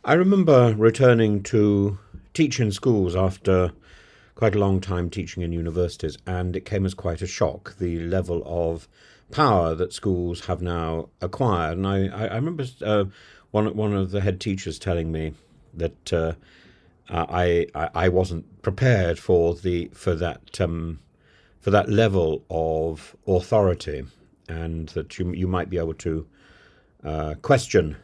I remember returning to teach in schools after quite a long time teaching in universities, and it came as quite a shock the level of power that schools have now acquired. And I remember one of the head teachers telling me that I wasn't prepared for that level of authority, and that you might be able to question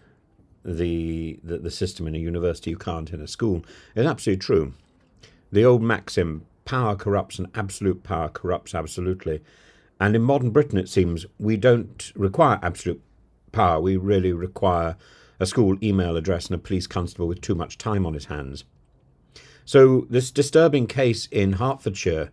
the system in a university you can't in a school. It's absolutely true. The old maxim, power corrupts and absolute power corrupts absolutely. And in modern Britain, it seems, we don't require absolute power. We really require a school email address and a police constable with too much time on his hands. So this disturbing case in Hertfordshire,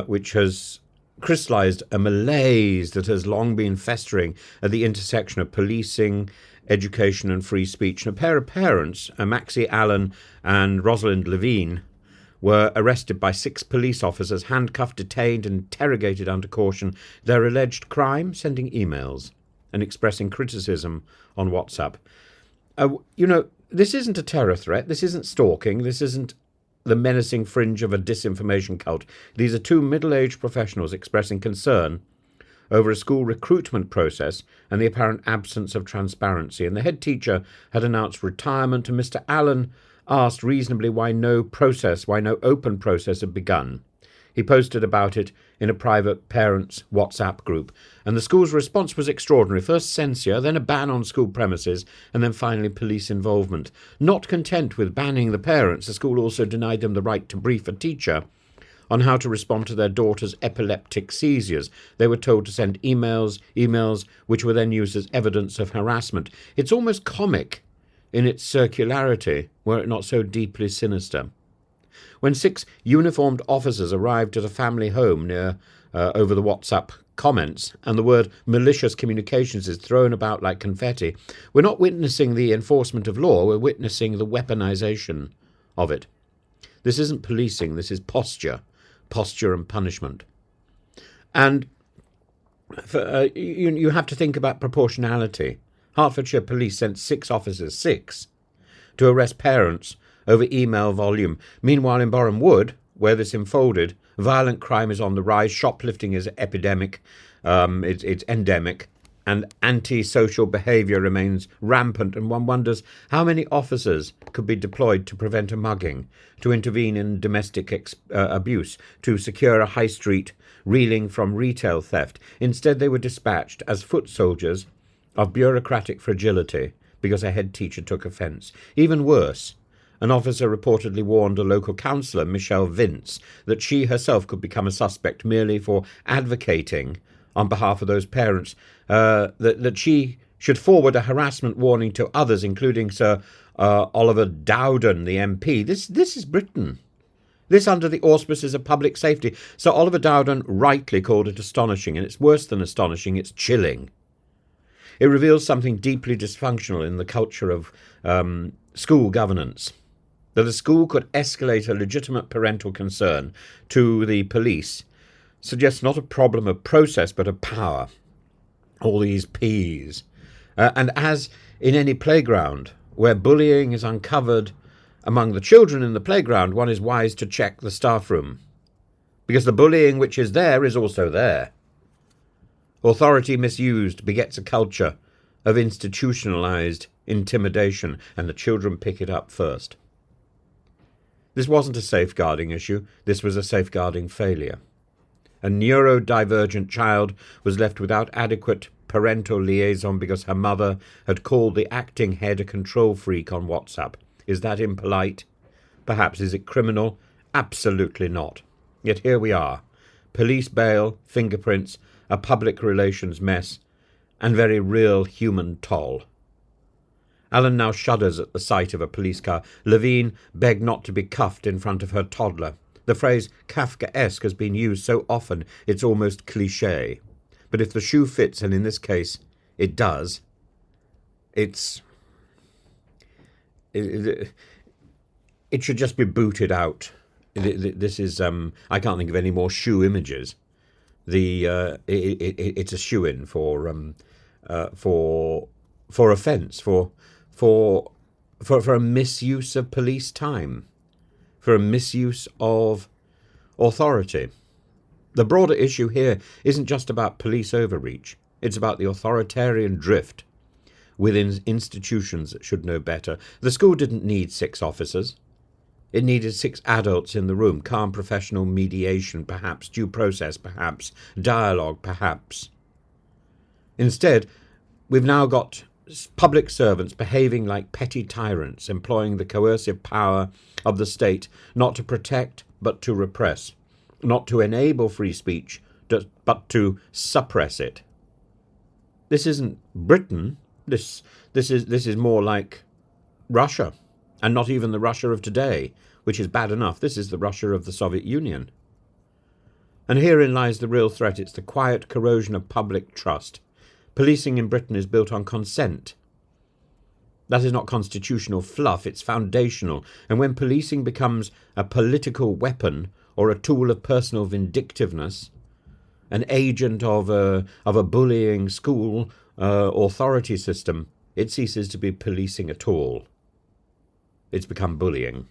which has crystallised a malaise that has long been festering at the intersection of policing, education and free speech. And a pair of parents, Maxie Allen and Rosalind Levine, were arrested by 6 police officers, handcuffed, detained and interrogated under caution. Their alleged crime? Sending emails and expressing criticism on WhatsApp. This isn't a terror threat. This isn't stalking. This isn't the menacing fringe of a disinformation cult. These are 2 middle-aged professionals expressing concern over a school recruitment process and the apparent absence of transparency. And the head teacher had announced retirement, and Mr. Allen asked reasonably why no open process had begun. He posted about it in a private parents' WhatsApp group, and the school's response was extraordinary. First censure, then a ban on school premises, and then finally police involvement. Not content with banning the parents, the school also denied them the right to brief a teacher on how to respond to their daughter's epileptic seizures. They were told to send emails which were then used as evidence of harassment. It's almost comic in its circularity, were it not so deeply sinister. When 6 uniformed officers arrived at a family home near over the WhatsApp comments, and the word malicious communications is thrown about like confetti, we're not witnessing the enforcement of law, we're witnessing the weaponization of it. This isn't policing, this is posture and punishment. And you have to think about proportionality. Hertfordshire police sent 6 officers, 6, to arrest parents over email volume. Meanwhile, in Boreham Wood, where this unfolded, violent crime is on the rise, shoplifting is epidemic, it's endemic, and anti-social behaviour remains rampant, and one wonders how many officers could be deployed to prevent a mugging, to intervene in domestic abuse, to secure a high street reeling from retail theft. Instead, they were dispatched as foot soldiers of bureaucratic fragility because a head teacher took offence. Even worse, an officer reportedly warned a local councillor, Michelle Vince, that she herself could become a suspect merely for advocating on behalf of those parents, that she should forward a harassment warning to others, including Sir Oliver Dowden, the MP. This is Britain. This under the auspices of public safety. Sir Oliver Dowden rightly called it astonishing, and it's worse than astonishing, it's chilling. It reveals something deeply dysfunctional in the culture of school governance. That a school could escalate a legitimate parental concern to the police suggests not a problem of process but of power. All these P's. And as in any playground where bullying is uncovered among the children in the playground, one is wise to check the staff room, because the bullying which is there is also there. Authority misused begets a culture of institutionalized intimidation, and the children pick it up first. This wasn't a safeguarding issue, this was a safeguarding failure. A neurodivergent child was left without adequate parental liaison because her mother had called the acting head a control freak on WhatsApp. Is that impolite? Perhaps. Is it criminal? Absolutely not. Yet here we are. Police bail, fingerprints, a public relations mess, and very real human toll. Alan now shudders at the sight of a police car. Levine begged not to be cuffed in front of her toddler. The phrase Kafkaesque has been used so often it's almost cliché. But if the shoe fits, and in this case it does, it should just be booted out. This is I can't think of any more shoe images. It's a shoo-in for offence, for for a misuse of police time, for a misuse of authority. The broader issue here isn't just about police overreach. It's about the authoritarian drift within institutions that should know better. The school didn't need 6 officers. It needed 6 adults in the room, calm professional mediation, perhaps, due process, perhaps, dialogue, perhaps. Instead, we've now got public servants behaving like petty tyrants, employing the coercive power of the state not to protect but to repress, not to enable free speech but to suppress it. This isn't Britain. This is more like Russia, and not even the Russia of today, which is bad enough. This is the Russia of the Soviet Union. And herein lies the real threat. It's the quiet corrosion of public trust. Policing in Britain is built on consent. That is not constitutional fluff, it's foundational. And when policing becomes a political weapon or a tool of personal vindictiveness, an agent of a bullying school authority system, it ceases to be policing at all. It's become bullying.